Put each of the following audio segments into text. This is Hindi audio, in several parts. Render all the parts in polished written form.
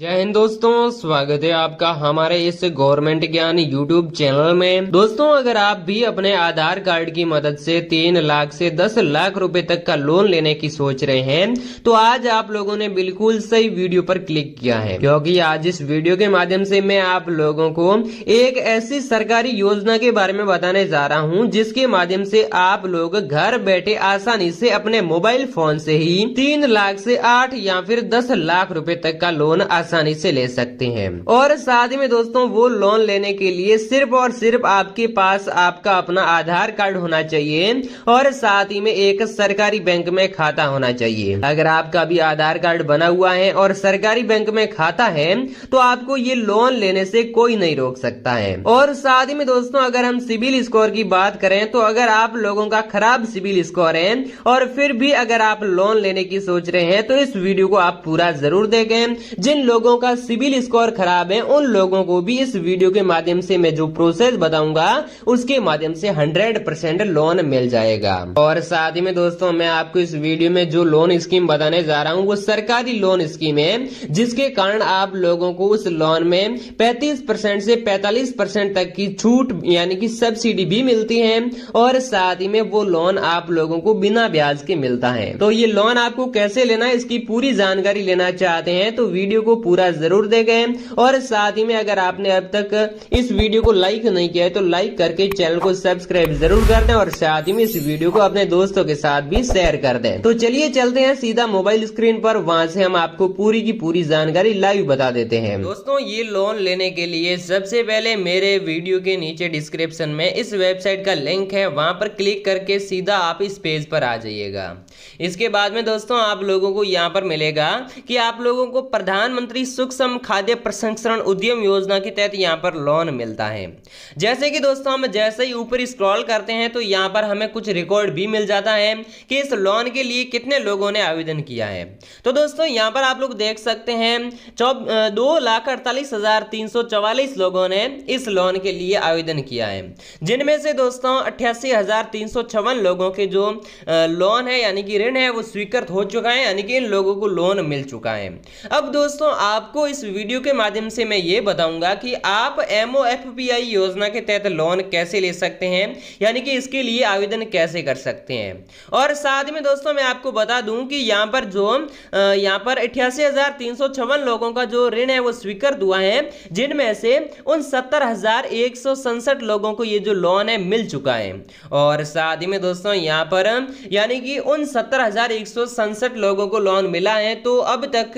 जय हिंद दोस्तों, स्वागत है आपका हमारे इस गवर्नमेंट ज्ञान यूट्यूब चैनल में। दोस्तों, अगर आप भी अपने आधार कार्ड की मदद से 3 लाख से 10 लाख रुपए तक का लोन लेने की सोच रहे हैं तो आज आप लोगों ने बिल्कुल सही वीडियो पर क्लिक किया है, क्योंकि आज इस वीडियो के माध्यम से मैं आप लोगों को एक ऐसी सरकारी योजना के बारे में बताने जा रहा हूँ जिसके माध्यम से आप लोग घर बैठे आसानी से अपने मोबाइल फोन से ही 3 लाख से 8 या फिर 10 लाख रुपए तक का लोन आसानी से ले सकते हैं। और साथ ही में दोस्तों, वो लोन लेने के लिए सिर्फ और सिर्फ आपके पास आपका अपना आधार कार्ड होना चाहिए और साथ ही में एक सरकारी बैंक में खाता होना चाहिए। अगर आपका भी आधार कार्ड बना हुआ है और सरकारी बैंक में खाता है तो आपको ये लोन लेने से कोई नहीं रोक सकता है। और साथ ही में दोस्तों, अगर हम सिबिल स्कोर की बात करें तो अगर आप लोगों का खराब सिबिल स्कोर है और फिर भी अगर आप लोन लेने की सोच रहे हैं तो इस वीडियो को आप पूरा जरूर देखें। जिन लोगों का सिबिल स्कोर खराब है उन लोगों को भी इस वीडियो के माध्यम से मैं जो प्रोसेस बताऊंगा उसके माध्यम से 100% लोन मिल जाएगा। और साथ ही में दोस्तों, मैं आपको इस वीडियो में जो लोन स्कीम बताने जा रहा हूं वो सरकारी लोन स्कीम है, जिसके कारण आप लोगों को उस लोन में 35% से 45% तक की छूट यानी कि सब्सिडी भी मिलती है और साथ ही में वो लोन आप लोगों को बिना ब्याज के मिलता है। तो ये लोन आपको कैसे लेना है इसकी पूरी जानकारी लेना चाहते हैं तो वीडियो को पूरा जरूर देखें। और साथ ही में अगर आपने अब तक इस वीडियो को लाइक नहीं किया है तो लाइक करके चैनल को सब्सक्राइब जरूर कर दें और साथ ही में इस वीडियो को अपने दोस्तों के साथ भी शेयर कर दें। तो चलिए चलते हैं सीधा मोबाइल स्क्रीन पर, वहां से हम आपको पूरी की पूरी जानकारी लाइव बता देते हैं। दोस्तों, ये लोन लेने के लिए सबसे पहले मेरे वीडियो के नीचे डिस्क्रिप्शन में इस वेबसाइट का लिंक है, वहां पर क्लिक करके सीधा आप इस पेज पर आ जाइएगा। इसके बाद में दोस्तों आप लोगों को यहाँ पर मिलेगा कि आप लोगों को प्रधानमंत्री सूक्ष्म खाद्य प्रसंस्करण उद्यम योजना के तहत यहाँ पर लोन मिलता है। जैसे कि दोस्तों हम जैसे ही ऊपर स्क्रॉल करते हैं तो यहाँ पर हमें कुछ रिकॉर्ड भी मिल जाता है कि इस लोन के लिए कितने लोगों ने आवेदन किया है। तो दोस्तों यहाँ पर आप लोग देख सकते हैं 2,48,344 लोगों ने इस लोन के लिए आवेदन किया है, जिनमें से दोस्तों 88,356 लोगों के जो लोन है यानी कि ऋण है वो स्वीकृत हो चुका है, यानी कि इन लोगों को लोन मिल चुका है। अब दोस्तों आपको इस वीडियो के माध्यम से मैं ये बताऊंगा कि आप MOFPI योजना के तहत लोन कैसे ले सकते हैं, यानी कि इसके लिए आवेदन कैसे कर सकते हैं। और साथ में दोस्तों मैं आपको बता दूं कि यहाँ पर 88,356 लोगों का जो ऋण है वो स्वीकृत हुआ है, जिनमें से उन 70,167 लोगों को ये जो लोन है मिल चुका है। और साथ ही में दोस्तों यहाँ पर यानी कि उन 70,167 लोगों को लोन मिला है, तो अब तक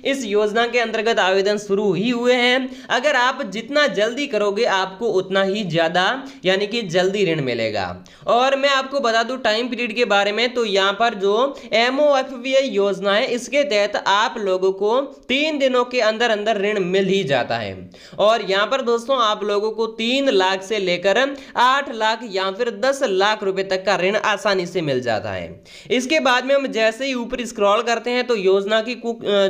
इस योजना के अंतर्गत आवेदन शुरू ही हुए हैं। अगर आप जितना जल्दी करोगे आपको उतना ही ज्यादा यानी कि जल्दी ऋण मिलेगा। और मैं आपको बता दूं टाइम पीरियड के बारे में, तो यहां पर जो MOFPI योजना है इसके तहत आप लोगों को 3 दिनों के अंदर अंदर ऋण मिल ही जाता है। और यहां पर दोस्तों आप लोगों को 3 लाख से लेकर 8 लाख या फिर 10 लाख रुपए तक का ऋण आसानी से मिल जाता है। इसके बाद में हम जैसे ही ऊपर स्क्रॉल करते हैं तो योजना की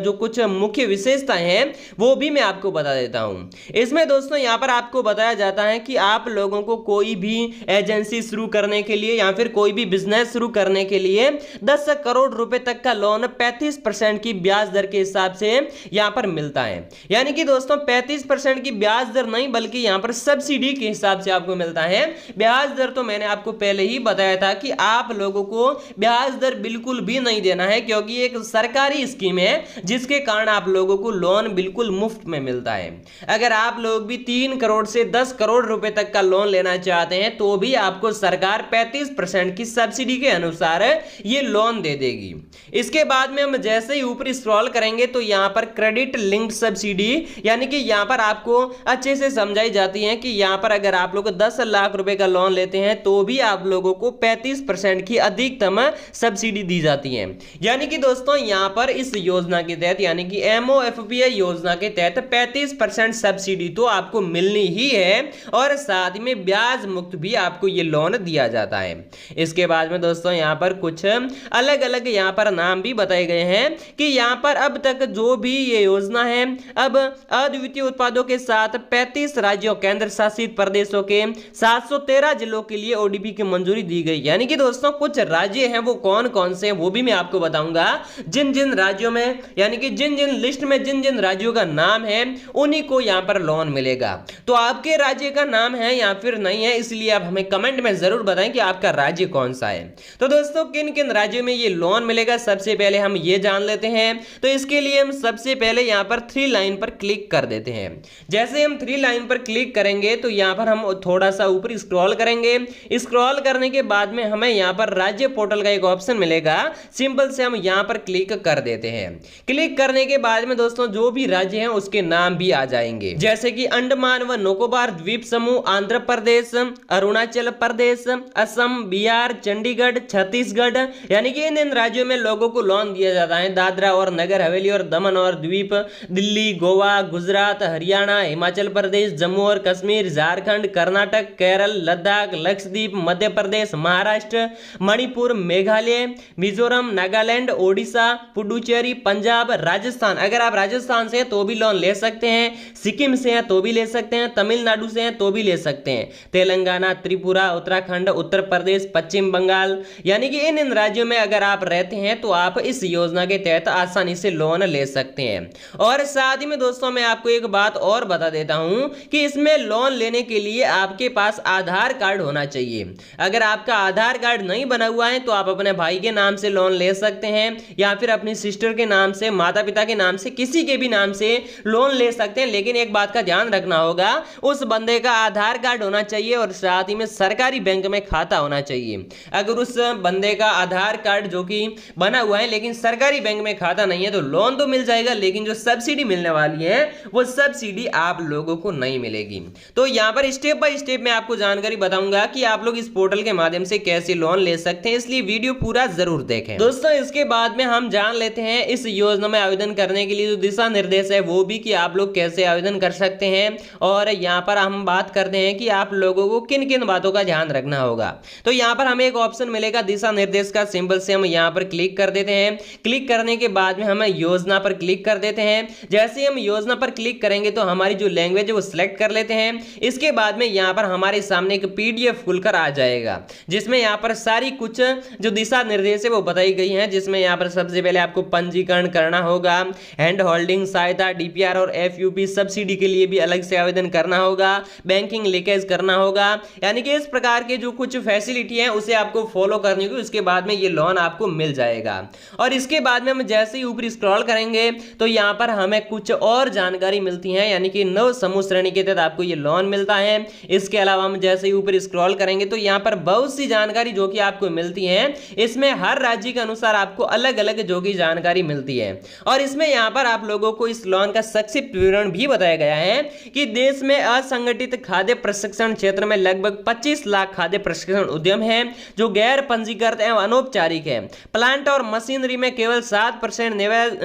जो कुछ मुख्य विशेषताएं हैं वो भी मैं आपको बता देता हूं। इसमें दोस्तों यहां पर आपको बताया जाता है कि आप लोगों को कोई भी एजेंसी शुरू करने के लिए या फिर कोई भी बिजनेस शुरू करने के लिए 10 करोड़ रुपए तक का लोन 35% की ब्याज दर के हिसाब से यहां पर मिलता है। यानी कि दोस्तों 35% की ब्याज दर नहीं बल्कि यहां पर सब्सिडी के हिसाब से आपको मिलता है। ब्याज दर तो मैंने आपको पहले ही बताया था कि आप लोगों को ब्याज दर बिल्कुल भी नहीं देना है, क्योंकि एक सरकारी स्कीम है जिसके कारण आप लोगों को लोन बिल्कुल मुफ्त में मिलता है। अगर आप लोग भी 3 करोड़ से 10 करोड़ रुपए तक का लोन लेना चाहते हैं तो भी आपको सरकार 35% की सब्सिडी के अनुसार ये लोन दे देगी। इसके बाद में हम जैसे ही ऊपर स्क्रॉल करेंगे तो यहां पर क्रेडिट लिंक्ड सब्सिडी यानी कि यहां पर आपको अच्छे से समझाई जाती है कि यहां पर अगर आप लोग 10 लाख रुपए का लोन लेते हैं तो भी आप लोगों को 35% की अधिकतम सब्सिडी दी जाती है। यानी कि दोस्तों यहां पर इस योजना के तहत यानी कि MOFPI योजना के तहत 35% सब्सिडी तो आपको मिलनी ही है और साथ में ब्याज मुक्त भी आपको ये लोन दिया जाता है। इसके बाद में दोस्तों यहाँ पर कुछ अलग अलग यहाँ पर नाम भी बताए गए हैं कि यहाँ पर अब तक जो भी ये योजना है अब अद्वितीय उत्पादों के साथ 35 राज्यों केंद्र शासित प्रदेशों के 713 जिलों के लिए ODP की मंजूरी दी गई। यानी कि दोस्तों कुछ राज्य हैं वो कौन कौन से हैं वो भी मैं आपको बताऊंगा। जिन जिन राज्यों में यानी कि जिन जिन लिस्ट में जिसमें जिन जिन राज्यों का नाम है उन्हीं को यहाँ पर लोन मिलेगा। तो आपके राज्य का नाम है या फिर नहीं है, इसलिए आप हमें कमेंट में जरूर बताएं कि आपका राज्य कौन सा है। तो दोस्तों किन किन राज्यों में ये लोन मिलेगा सबसे पहले हम ये जान लेते हैं। तो इसके लिए हम सबसे पहले यहाँ पर 3 लाइन पर क्लिक कर देते हैं। जैसे हम 3 लाइन पर क्लिक करेंगे तो यहाँ पर हम थोड़ा सा ऊपर स्क्रॉल करेंगे। स्क्रॉल करने के बाद में हमें यहाँ पर राज्य पोर्टल का एक ऑप्शन मिलेगा, सिंपल से हम यहाँ पर क्लिक कर देते हैं। क्लिक करने के बाद में दोस्तों जो भी राज्य हैं उसके नाम भी आ जाएंगे, जैसे कि अंडमान व निकोबार द्वीप समूह, आंध्र प्रदेश, अरुणाचल प्रदेश, असम, बिहार, चंडीगढ़, छत्तीसगढ़, यानी कि इन राज्यों में लोगों को लोन दिया जाता है। दादरा और नगर हवेली और दमन और द्वीप, दिल्ली, गोवा, गुजरात, हरियाणा, हिमाचल प्रदेश, जम्मू और कश्मीर, झारखंड, कर्नाटक, केरल, लद्दाख, लक्षद्वीप, मध्य प्रदेश, महाराष्ट्र, मणिपुर, मेघालय, मिजोरम, नागालैंड, ओडिशा, पुडुचेरी, पंजाब, राजस्थान। अगर आप राजस्थान से हैं तो भी लोन ले सकते हैं, सिक्किम से हैं तो भी ले सकते हैं, तमिलनाडु से हैं तो भी ले सकते हैं, तेलंगाना, त्रिपुरा, उत्तराखंड, उत्तर प्रदेश, पश्चिम बंगाल, यानी कि इन राज्यों में अगर आप रहते हैं तो आप इस योजना के तहत आसानी से लोन ले सकते हैं। और साथ ही में दोस्तों मैं आपको एक बात और बता देता हूं कि इसमें लोन लेने के लिए आपके पास आधार कार्ड होना चाहिए। अगर आपका आधार कार्ड नहीं बना हुआ है तो आप अपने भाई के नाम से लोन ले सकते हैं या फिर अपनी सिस्टर के नाम से, माता पिता के नाम से, किसी के भी नाम से लोन ले सकते हैं। लेकिन एक बात का ध्यान रखना होगा, उस बंदे का आधार कार्ड होना चाहिए और साथ ही में सरकारी बैंक में खाता होना चाहिए। अगर उस बंदे का आधार कार्ड जो कि बना हुआ है लेकिन सरकारी बैंक में खाता नहीं है तो लोन तो मिल जाएगा, लेकिन जो सब्सिडी मिलने वाली है वो सब्सिडी आप लोगों को नहीं मिलेगी। तो यहां पर स्टेप बाय स्टेप मैं आपको जानकारी बताऊंगा कि आप लोग इस पोर्टल के माध्यम से कैसे लोन ले सकते हैं, इसलिए वीडियो पूरा जरूर देखें। दोस्तों इसके बाद में हम जान लेते हैं इस योजना में आवेदन करने के लिए जो दिशा निर्देश है वो भी, कि आप लोग कैसे आवेदन कर सकते हैं। और यहाँ पर हम बात करते हैं कि आप लोगों को किन किन बातों का ध्यान रखना होगा। तो यहाँ पर हमें एक ऑप्शन मिलेगा दिशा निर्देश का, सिंबल से हम यहाँ पर क्लिक कर देते हैं। क्लिक करने के बाद में हमें योजना पर क्लिक कर देते हैं। जैसे हम योजना पर क्लिक करेंगे तो हमारी जो लैंग्वेज है वो सिलेक्ट कर लेते हैं। इसके बाद में यहाँ पर हमारे सामने एक PDF खुलकर आ जाएगा, जिसमें यहाँ पर सारी कुछ जो दिशा निर्देश है वो बताई गई है, जिसमें यहाँ पर सबसे पहले आपको पंजीकरण करना होगा, हैंड होल्डिंग सहायता, DPR और FUP सब्सिडी के लिए भी अलग से आवेदन करना होगा, बैंकिंग लीकेज करना होगा, यानी कि इस प्रकार के जो कुछ फैसिलिटी है उसे आपको फॉलो करनी होगी। उसके बाद में ये लोन आपको मिल जाएगा। और इसके बाद में हम जैसे ही ऊपर स्क्रॉल करेंगे तो यहाँ पर हमें कुछ और जानकारी मिलती है, यानी कि 9 समूह श्रेणी के तहत आपको ये लोन मिलता है। इसके अलावा हम जैसे ही ऊपर स्क्रॉल करेंगे तो यहाँ पर बहुत सी जानकारी जो कि आपको मिलती है। इसमें हर राज्य के अनुसार आपको अलग अलग जो कि जानकारी मिलती है। और इसमें यहाँ पर आप लोगों को इस लोन का संक्षिप्त विवरण भी बताया गया है कि देश में असंगठित खाद्य प्रशिक्षण क्षेत्र में लगभग 25 लाख खाद्य प्रशिक्षण उद्यम है जो गैर पंजीकृत एवं अनौपचारिक है। प्लांट और मशीनरी में केवल 7%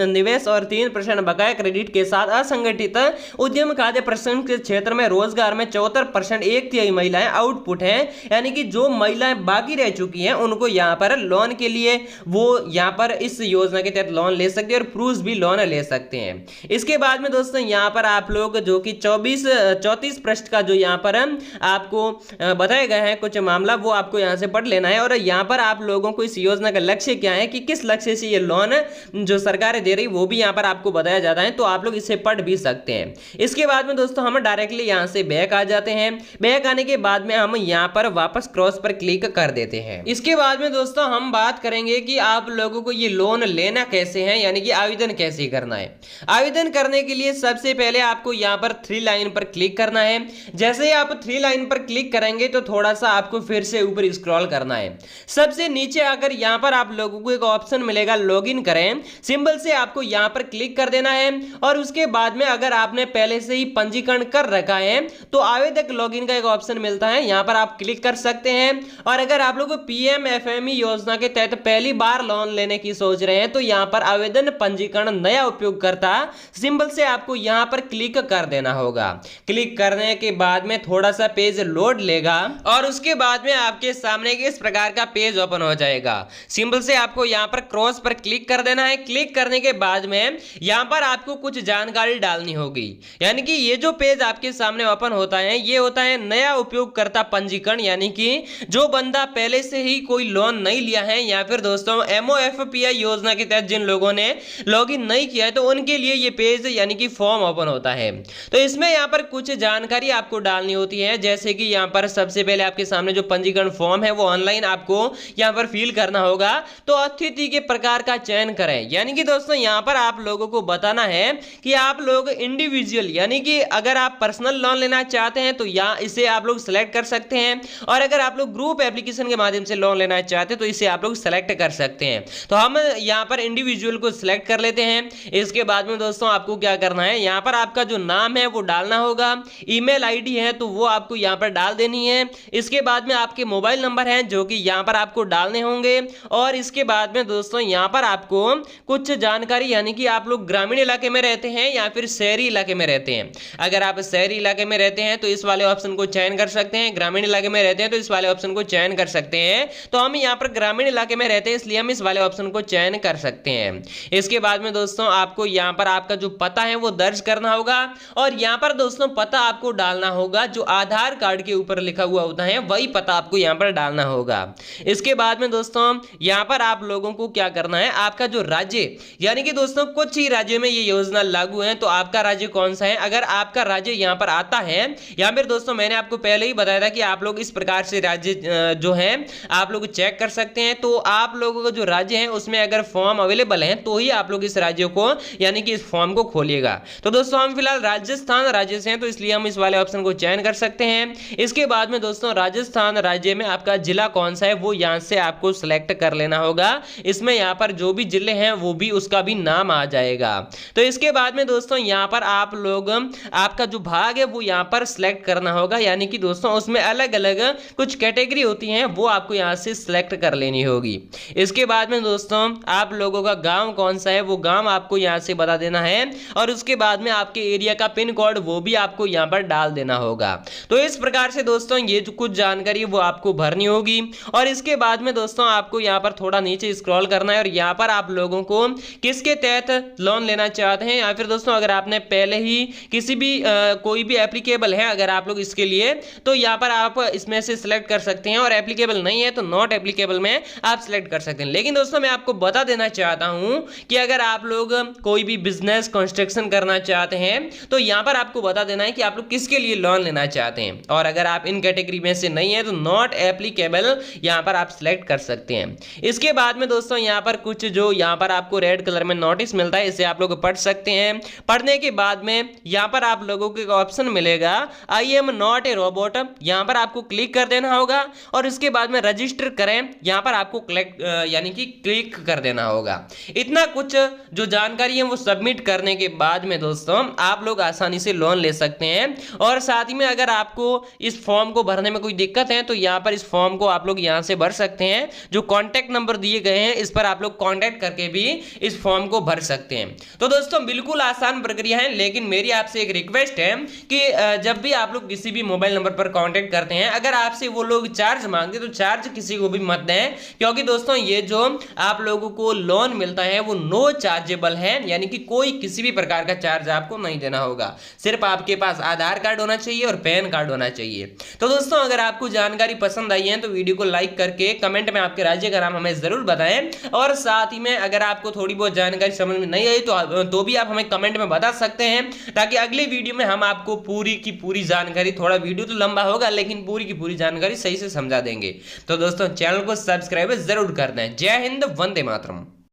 निवेश और 3% बकाया क्रेडिट के साथ असंगठित उद्यम खाद्य प्रशिक्षण के क्षेत्र में रोजगार में 74% 1/3 महिलाएं आउटपुट हैं, यानी कि जो महिलाएं बाकी रह चुकी हैं उनको यहाँ पर लोन के लिए वो यहाँ पर इस योजना के तहत लोन ले सकते हैं और पुरुष भी लोन ले सकते हैं। इसके बाद में दोस्तों यहाँ पर आप लोग जो कि 34 पृष्ठ का जो यहाँ पर आपको बताया गया है कुछ मामला, वो आपको यहाँ से पढ़ लेना है। और यहाँ पर आप लोगों को इस योजना का लक्ष्य क्या है, कि किस लक्ष्य से ये लोन जो सरकार दे रही वो भी यहाँ पर आपको बताया जाता है, तो आप लोग इसे पढ़ भी सकते हैं। इसके बाद में दोस्तों हम डायरेक्टली यहाँ से बैक आ जाते हैं। बैक आने के बाद में हम यहाँ पर वापस क्रॉस पर क्लिक कर देते हैं। इसके बाद में दोस्तों हम बात करेंगे कि आप लोगों को ये लोन लेना कैसे है, यानी कि आवेदन कैसे करना है। आवेदन करने के लिए सबसे पहले आपको यहाँ पर 3 लाइन पर क्लिक करना है। जैसे ही आप 3 लाइन पर क्लिक करेंगे तो थोड़ा सा आपको फिर से ऊपर स्क्रॉल करना है। सबसे नीचे आकर यहाँ पर आप लोगों को एक ऑप्शन मिलेगा लॉगिन करें, सिंबल से आपको यहाँ पर क्लिक कर देना है। और उसके बाद में अगर आपने पहले से ही पंजीकरण कर रखा है तो आवेदक लॉगिन का एक ऑप्शन मिलता है, यहाँ पर आप क्लिक कर सकते हैं। और अगर आप लोग PMFME योजना के तहत पहली बार लोन लेने की सोच रहे हैं तो यहाँ पर आवेदन पंजीकरण नया उपयोगकर्ता सिंबल से आपको यहाँ पर क्लिक कर देना होगा। क्लिक करने के बाद में थोड़ा सा पेज लोड लेगा और उसके बाद में आपके सामने इस प्रकार का पेज ओपन हो जाएगा। सिंबल से आपको यहाँ पर क्रॉस पर क्लिक कर देना है। क्लिक करने के बाद में यहाँ पर आपको कुछ जानकारी डालनी होगी, यानी कि ये जो पेज आपके सामने ओपन होता है ये होता है नया उपयोगकर्ता पंजीकरण, यानी कि जो बंदा पहले से ही कोई लोन नहीं लिया है या फिर दोस्तों MOFPI योजना के तहत जिन लोगों ने लॉगिन नहीं किया है तो तो उनके लिए ये पेज यानी कि फॉर्म ओपन होता है। तो इसमें यहाँ पर कुछ जानकारी आपको डालनी होती है, जैसे कि यहाँ पर सबसे पहले आपके सामने जो पंजीकरण फॉर्म है वो ऑनलाइन आपको यहाँ पर फिल करना होगा। तो अतिथि के प्रकार का चयन करें, यानी कि दोस्तों यहाँ पर आप लोगों को बताना है कि आप लोग इंडिविजुअल यानी कि अगर आप पर्सनल लोन लेना चाहते हैं तो यहाँ इसे आप लोग सेलेक्ट कर सकते हैं, और अगर आप लोग ग्रुप एप्लीकेशन के माध्यम से लोन लेना चाहते हैं तो इसे आप लोग सेलेक्ट कर सकते हैं। तो हम यहाँ पर इंडिविजुअल को सिलेक्ट कर लेते हैं। इसके बाद में दोस्तों आपको क्या करना है, यहाँ पर आपका जो नाम है वो डालना होगा, ईमेल आईडी है तो वो आपको यहाँ पर डाल देनी है। इसके बाद में आपके मोबाइल नंबर हैं जो कि यहाँ पर आपको डालने होंगे, और इसके बाद में दोस्तों यहाँ पर आपको कुछ जानकारी यानी कि आप लोग ग्रामीण इलाके में रहते हैं या फिर शहरी इलाके में रहते हैं। अगर आप शहरी इलाके में रहते हैं तो इस वाले ऑप्शन को चयन कर सकते हैं, ग्रामीण इलाके में रहते हैं तो इस वाले ऑप्शन को चयन कर सकते हैं। तो हम यहाँ पर ग्रामीण इलाके में रहते हैं इसलिए हम इस वाले ऑप्शन को चयन कर सकते हैं। इसके बाद में दोस्तों आपको यहाँ पर आपका जो पता है वो दर्ज करना होगा, और यहाँ पर दोस्तों पता आपको डालना होगा जो आधार कार्ड के ऊपर लिखा हुआ होता है वही पता आपको यहाँ पर डालना होगा। इसके बाद में दोस्तों यहाँ पर आप लोगों को क्या करना है, आपका जो राज्य यानी कि दोस्तों कुछ ही राज्यों में ये योजना लागू है, तो आपका राज्य कौन सा है, अगर आपका राज्य यहाँ पर आता है, या फिर दोस्तों मैंने आपको पहले ही बताया था कि आप लोग इस प्रकार से राज्य जो है आप लोग चेक कर सकते हैं। तो आप लोगों का जो राज्य है उसमें अगर फॉर्म अवेलेबल है तो ही आप लोग इस राज्य को यानी कि इस फॉर्म को खोलिएगा। तो दोस्तों हम फिलहाल राजस्थान राज्य से हैं तो इसलिए हम इस वाले ऑप्शन को चयन कर सकते हैं। इसके बाद में दोस्तों राजस्थान राज्य में आपका जिला कौन सा है वो यहां से आपको सिलेक्ट कर लेना होगा। इसमें यहां पर जो भी जिले हैं वो भी उसका भी नाम आ जाएगा। तो इसके बाद में दोस्तों यहां पर आप लोग आपका जो भाग है वो यहां पर सिलेक्ट करना होगा, यानी कि दोस्तों उसमें अलग अलग कुछ कैटेगरी होती हैं वो आपको यहां से सिलेक्ट कर लेनी होगी। इसके बाद में दोस्तों आप लोगों का गांव कौन सा है वो गांव आपको यहां से बता देना है, और उसके बाद में आपके एरिया का पिन कोड वो भी आपको यहां पर डाल देना होगा। तो इस प्रकार से दोस्तों ये जो कुछ जानकारी वो आपको भरनी होगी, और इसके बाद में दोस्तों आपको यहां पर थोड़ा नीचे स्क्रॉल करना है, और यहां पर आप लोगों को किसके तहत लोन लेना चाहते हैं, या फिर दोस्तों अगर आपने पहले ही किसी भी कोई भी एप्लीकेबल है अगर आप लोग इसके लिए तो यहां पर आप इसमें से सिलेक्ट कर सकते हैं, और एप्लीकेबल नहीं है तो नॉट एप्लीकेबल में आप सिलेक्ट कर सकते हैं। लेकिन दोस्तों मैं आपको बता देना चाहता हूं कि अगर आप लोग कोई भी बिजनेस कंस्ट्रक्शन करना चाहते हैं तो यहां पर आपको बता देना है कि आप लोग किसके लिए लोन लेना चाहते हैं, और अगर आप इन कैटेगरी में से नहीं है तो नॉट एप्लीकेबल यहां पर आप सिलेक्ट कर सकते हैं। इसके बाद में दोस्तों यहां पर कुछ जो यहां पर आपको रेड कलर में नोटिस मिलता है इसे आप लोग पढ़ सकते हैं। पढ़ने के बाद में यहां पर आप लोगों को एक ऑप्शन मिलेगा I am not a robot, यहां पर आपको क्लिक कर देना होगा, और इसके बाद में रजिस्टर करें यहां पर आपको यानी कि क्लिक कर देना होगा। इतना कुछ जो जानकारी है वो सबमिट करने के बाद में दोस्तों आप लोग आसानी से लोन ले सकते हैं। और साथ ही में अगर आपको इस फॉर्म को भरने में कोई दिक्कत है तो यहां पर इस फॉर्म को आप लोग यहां से भर सकते हैं, जो कॉन्टैक्ट नंबर दिए गए हैं इस पर आप लोग कॉन्टैक्ट करके भी इस फॉर्म को भर सकते हैं। तो दोस्तों बिल्कुल आसान प्रक्रिया है, लेकिन मेरी आपसे एक रिक्वेस्ट है कि जब भी आप लोग किसी भी मोबाइल नंबर पर कॉन्टैक्ट करते हैं अगर आपसे वो लोग चार्ज मांगते तो चार्ज किसी को भी मत दें, क्योंकि दोस्तों ये जो आप लोगों को लोन मिलता है वो नो चार्जेबल है, यानी कि कोई किसी भी प्रकार का चार्ज आपको नहीं देना होगा। सिर्फ आपके पास आधार कार्ड होना चाहिए और पैन कार्ड होना चाहिए। तो दोस्तों अगर आपको जानकारी पसंद आई है तो वीडियो को लाइक करके कमेंट में आपके राज्य का नाम हमें जरूर बताएं, और साथ ही में अगर आपको थोड़ी बहुत जानकारी समझ में नहीं आई तो भी आप हमें कमेंट में बता सकते हैं, ताकि अगली वीडियो में हम आपको पूरी की पूरी जानकारी, थोड़ा वीडियो तो लंबा होगा लेकिन पूरी की पूरी जानकारी सही से समझा देंगे। तो दोस्तों चैनल को सब्सक्राइब जरूर कर दें। जय हिंद, वंदे मातरम।